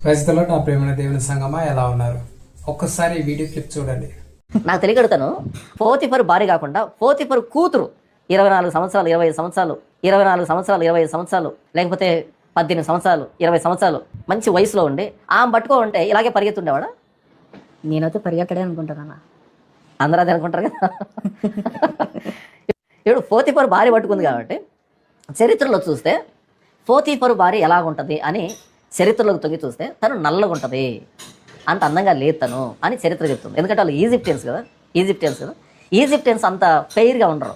ప్రజలలో నా ప్రేమైన దేవుని సంగమా ఎలా ఉన్నారు? ఒక్కసారి ఈ వీడియో క్లిప్ చూడండి. నాకు తెలియగడుతాను. పోతిఫరు భార్య కాకుండా పోతిఫరు కూతురు 24 సంవత్సరాలు 25 సంవత్సరాలు 24 సంవత్సరాలు 25 సంవత్సరాలు లేకపోతే 18 సంవత్సరాలు 20 సంవత్సరాలు మంచి వయసులో ఉండి ఆమె పట్టుకో ఉంటే ఇలాగే పరిగెత్తుండేవాడా? నేనైతే పరిగెత్తడే అనుకుంటానన్నా. అందరూ అదే అనుకుంటారు కదా. ఇప్పుడు పోతిఫరు భార్య పట్టుకుంది కాబట్టి చరిత్రలో చూస్తే పోతిఫరు భార్య ఎలాగుంటుంది అని చరిత్రలోకి తొంగి చూస్తే తను నల్లగా ఉంటుంది, అంత అందంగా లేదు తను అని చరిత్ర చెప్తుంది. ఎందుకంటే వాళ్ళు ఈజిప్టియన్స్ కదా. ఈజిప్టియన్స్ అంత ఫెయిర్గా ఉండరు,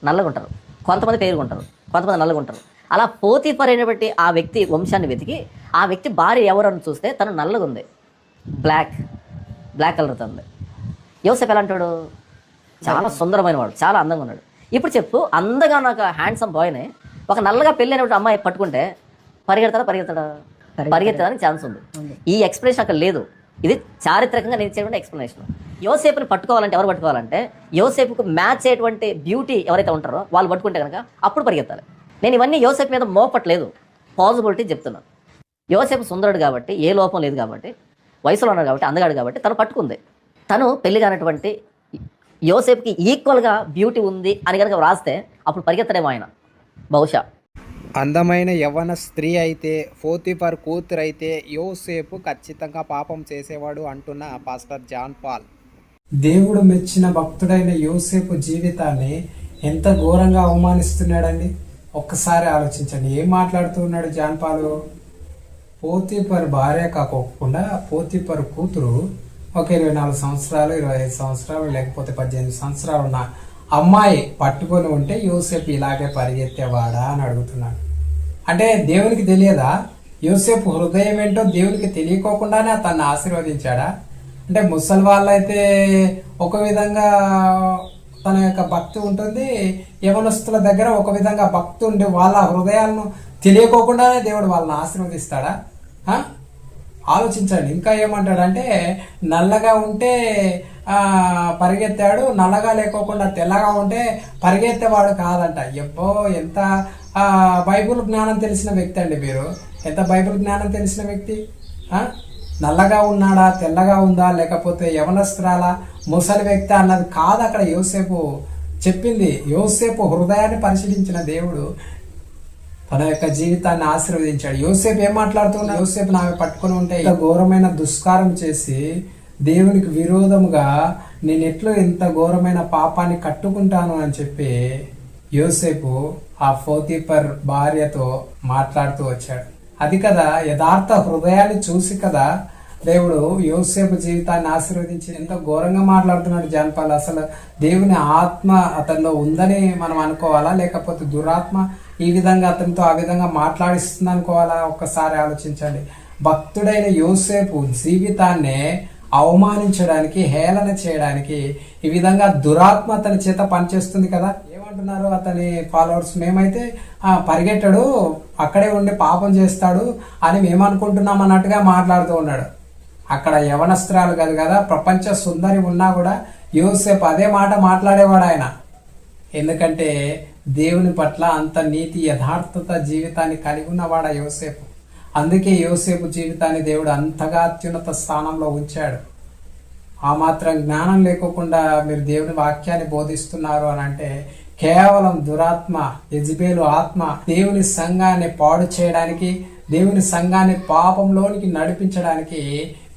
నల్లగా ఉంటారు. కొంతమంది ఫెయిర్గా ఉంటారు, కొంతమంది నల్లగా ఉంటారు. అలా పోతిఫర్ అయినటువంటి ఆ వ్యక్తి వంశాన్ని వెతికి ఆ వ్యక్తి భార్య ఎవరు అని చూస్తే తను నల్లగా ఉంది, బ్లాక్ కలర్తో ఉంది. యోసేపు ఎలా అంటాడు? చాలా సుందరమైన వాడు, చాలా అందంగా ఉన్నాడు. ఇప్పుడు చెప్పు, అందగా నాకు హ్యాండ్సమ్ బాయ్ని ఒక నల్లగా పెళ్ళైనటువంటి అమ్మాయి పట్టుకుంటే పరిగెత్తడానికి ఛాన్స్ ఉంది. ఈ ఎక్స్ప్లెనేషన్ అక్కడ లేదు. ఇది చారిత్రకంగా నేను ఇచ్చేటువంటి ఎక్స్ప్లెనేషన్. యోసేపుని పట్టుకోవాలంటే ఎవరు పట్టుకోవాలంటే యోసేపుకు మ్యాచ్ అయ్యేటువంటి బ్యూటీ ఎవరైతే ఉంటారో వాళ్ళు పట్టుకుంటే కనుక అప్పుడు పరిగెత్తాలి. నేను ఇవన్నీ యోసేపు మీద మోపట్లేదు, పాజిబిలిటీ చెప్తున్నాను. యోసేపు సుందరుడు కాబట్టి, ఏ లోపం లేదు కాబట్టి, వయసులో ఉన్నాడు కాబట్టి, అందగాడు కాబట్టి తను పట్టుకుంది. తను పెళ్లి కానటువంటి యోసేపుకి ఈక్వల్గా బ్యూటీ ఉంది అని కనుక వ్రాస్తే అప్పుడు పరిగెత్తడేమో ఆయన బహుశా. అందమైన యవ్వన స్త్రీ అయితే పోతిఫర్ కూతురు అయితే యోసేపు ఖచ్చితంగా పాపం చేసేవాడు అంటున్న పాస్టర్ జాన్ పాల్. దేవుడు మెచ్చిన భక్తుడైన యోసేపు జీవితాన్ని ఎంత ఘోరంగా అవమానిస్తున్నాడండి. ఒక్కసారి ఆలోచించండి. ఏం మాట్లాడుతూ ఉన్నాడు జాన్ పాల్? పోతిఫర్ భార్య కాకోకుండా పోతిఫర్ కూతురు ఒక 24 సంవత్సరాలు 25 సంవత్సరాలు లేకపోతే 18 సంవత్సరాలు ఉన్న అమ్మాయి పట్టుకొని ఉంటే యోసేపు ఇలాగే పరిగెత్తేవాడా అని అడుగుతున్నాడు. అంటే దేవునికి తెలియదా? యోసేపు హృదయం ఏంటో దేవునికి తెలియకోకుండానే అతన్ని ఆశీర్వదించాడా? అంటే ముసలి వాళ్ళైతే ఒక విధంగా తన యొక్క భక్తి ఉంటుంది, యవనస్తుల దగ్గర ఒక విధంగా భక్తి ఉండి వాళ్ళ హృదయాలను తెలియకోకుండానే దేవుడు వాళ్ళని ఆశీర్వదిస్తాడా? ఆలోచించండి. ఇంకా ఏమంటాడంటే నల్లగా ఉంటే పరిగెత్తాడు, నల్లగా లేకోకుండా తెల్లగా ఉంటే పరిగెత్తేవాడు కాదంట. ఎప్పో ఎంత బైబుల్ జ్ఞానం తెలిసిన వ్యక్తి అండి మీరు. ఎంత బైబుల్ జ్ఞానం తెలిసిన వ్యక్తి. నల్లగా ఉన్నాడా, తెల్లగా ఉందా, లేకపోతే యవనస్త్రాల ముసలి వ్యక్తి అన్నది కాదు అక్కడ యోసేపు చెప్పింది. యోసేపు హృదయాన్ని పరిశీలించిన దేవుడు తన యొక్క జీవితాన్ని ఆశీర్వదించాడు. యోసేపు ఏం మాట్లాడుతున్నా? యోసేపు నామే పట్టుకుని ఉంటే ఘోరమైన దుష్కారం చేసి దేవునికి విరోధముగా నేను ఎట్లు ఇంత ఘోరమైన పాపాన్ని కట్టుకుంటాను అని చెప్పి యోసేపు ఆ పోతిఫర్ భార్యతో మాట్లాడుతూ వచ్చాడు. అది కదా యథార్థ హృదయాన్ని చూసి కదా దేవుడు యోసేపు జీవితాన్ని ఆశీర్వదించి ఎంత ఘోరంగా మాట్లాడుతున్నాడు జాన్ పాల్. అసలు దేవుని ఆత్మ అతనిలో ఉందని మనం అనుకోవాలా, లేకపోతే దురాత్మ ఈ విధంగా అతనితో ఆ విధంగా మాట్లాడిస్తుంది అనుకోవాలా? ఒక్కసారి ఆలోచించండి. భక్తుడైన యోసేపు జీవితాన్నే అవమానించడానికి, హేళన చేయడానికి ఈ విధంగా దురాత్మ అతని చేత పనిచేస్తుంది కదా. ఏమంటున్నారు అతని ఫాలోవర్స్? మేమైతే పరిగెట్టడు, అక్కడే ఉండి పాపం చేస్తాడు అని మేమనుకుంటున్నాం అన్నట్టుగా మాట్లాడుతూ ఉన్నాడు. అక్కడ యవనస్త్రాలు కాదు కదా, ప్రపంచ సుందరి ఉన్నా కూడా యోసేపు అదే మాట మాట్లాడేవాడు ఆయన. ఎందుకంటే దేవుని పట్ల అంత నీతి యథార్థత జీవితాన్ని కలిగి ఉన్నవాడు యోసేపు. అందుకే యోసేపు జీవితాన్ని దేవుడు అంతగా అత్యున్నత స్థానంలో ఉంచాడు. ఆ మాత్రం జ్ఞానం లేకోకుండా మీరు దేవుని వాక్యాన్ని బోధిస్తున్నారు అని అంటే కేవలం దురాత్మ, యెజబెలు ఆత్మ దేవుని సంఘాన్ని పాడు చేయడానికి, దేవుని సంఘాన్ని పాపంలోనికి నడిపించడానికి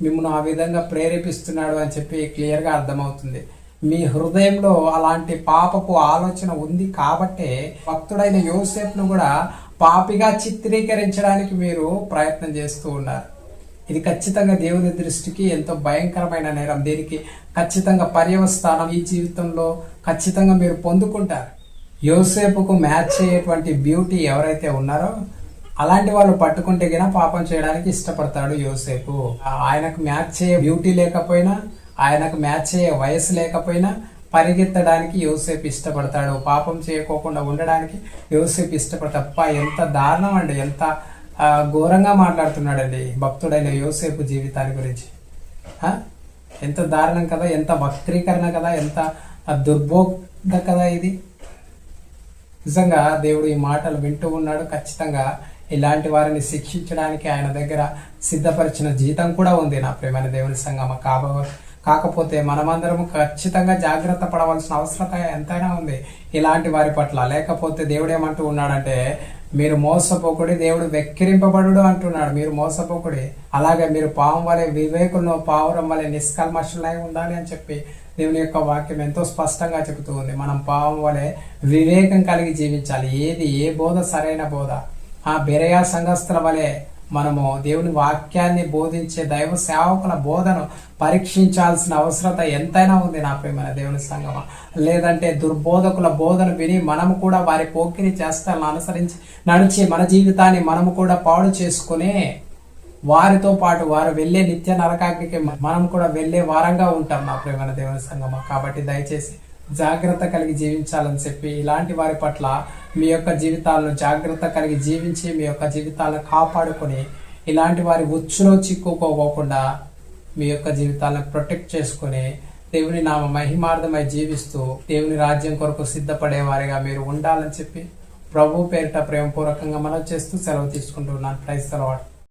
మిమ్మల్ని ఆ విధంగా ప్రేరేపిస్తున్నాడు అని చెప్పి క్లియర్గా అర్థమవుతుంది. మీ హృదయంలో అలాంటి పాపపు ఆలోచన ఉంది కాబట్టే భక్తుడైన యోసేపును కూడా పాపిగా చిత్రీకరించడానికి మీరు ప్రయత్నం చేస్తూ ఉన్నారు. ఇది ఖచ్చితంగా దేవుని దృష్టికి ఎంతో భయంకరమైన నేరం. దీనికి ఖచ్చితంగా పర్యవస్థానం ఈ జీవితంలో ఖచ్చితంగా మీరు పొందుకుంటారు. యోసేపుకు మ్యాచ్ అయ్యేటువంటి బ్యూటీ ఎవరైతే ఉన్నారో అలాంటి వాళ్ళు పట్టుకుంటే గినా పాపం చేయడానికి ఇష్టపడతాడు యోసేపు. ఆయనకు మ్యాచ్ అయ్యే బ్యూటీ లేకపోయినా, ఆయనకు మ్యాచ్ అయ్యే వయసు లేకపోయినా పరిగెత్తడానికి యోసేపు ఇష్టపడతాడు. పాపం చేయకోకుండా ఉండడానికి యోసేపు ఇష్టపడతాడు. ఎంత దారుణం అండి, ఎంత ఘోరంగా మాట్లాడుతున్నాడండి భక్తుడైన యోసేపు జీవితాన్ని గురించి. ఎంత దారుణం కదా, ఎంత వక్రీకరణ కదా, ఎంత దుర్బోధ కదా ఇది. నిజంగా దేవుడు ఈ మాటలు వింటూ ఉన్నాడు. ఖచ్చితంగా ఇలాంటి వారిని శిక్షించడానికి ఆయన దగ్గర సిద్ధపరిచిన జీతం కూడా ఉంది నా ప్రియమైన దేవుని సంగమ. కాకపోతే మనమందరం ఖచ్చితంగా జాగ్రత్త పడవలసిన అవసరం ఎంతైనా ఉంది ఇలాంటి వారి పట్ల. లేకపోతే దేవుడు ఏమంటూ ఉన్నాడంటే, మీరు మోసపోకుడి, దేవుడు వెక్కిరింపబడు అంటున్నాడు. మీరు మోసపోకుడి, అలాగే మీరు పాము వలె వివేకులను పావురం వలె నిష్కల్మషులై ఉండాలి అని చెప్పి దేవుని యొక్క వాక్యం ఎంతో స్పష్టంగా చెబుతూ ఉంది. మనం పాము వలె వివేకం కలిగి జీవించాలి. ఏ బోధ సరైన బోధ? ఆ బెరయా సంఘస్థుల వలె మనము దేవుని వాక్యాన్ని బోధించే దైవ సేవకుల బోధను పరీక్షించాల్సిన అవసరత ఎంతైనా ఉంది నా ప్రియమైన దేవుని సంగమ. లేదంటే దుర్బోధకుల బోధను విని మనము కూడా వారి పోకిరి చేష్టాలను అనుసరించి నడిచి మన జీవితాన్ని మనము కూడా పాడు చేసుకునే వారితో పాటు వారు వెళ్ళే నిత్య నరకాగ్నికి మనం కూడా వెళ్ళే వారంగా ఉంటాం నా ప్రియమైన దేవుని సంగమ. కాబట్టి దయచేసి జాగ్రత్త కలిగి జీవించాలని చెప్పి ఇలాంటి వారి పట్ల మీ యొక్క జీవితాలను జాగ్రత్త కలిగి జీవించి మీ యొక్క జీవితాలను కాపాడుకొని ఇలాంటి వారి ఉచ్చులో చిక్కుకోకుండా మీ యొక్క జీవితాలను ప్రొటెక్ట్ చేసుకుని దేవుని నామ మహిమార్థమై జీవిస్తూ దేవుని రాజ్యం కొరకు సిద్ధపడే వారిగా మీరు ఉండాలని చెప్పి ప్రభు పేరిట ప్రేమపూర్వకంగా మనం చేస్తూ సెలవు తీసుకుంటున్నాను. Praise the lord.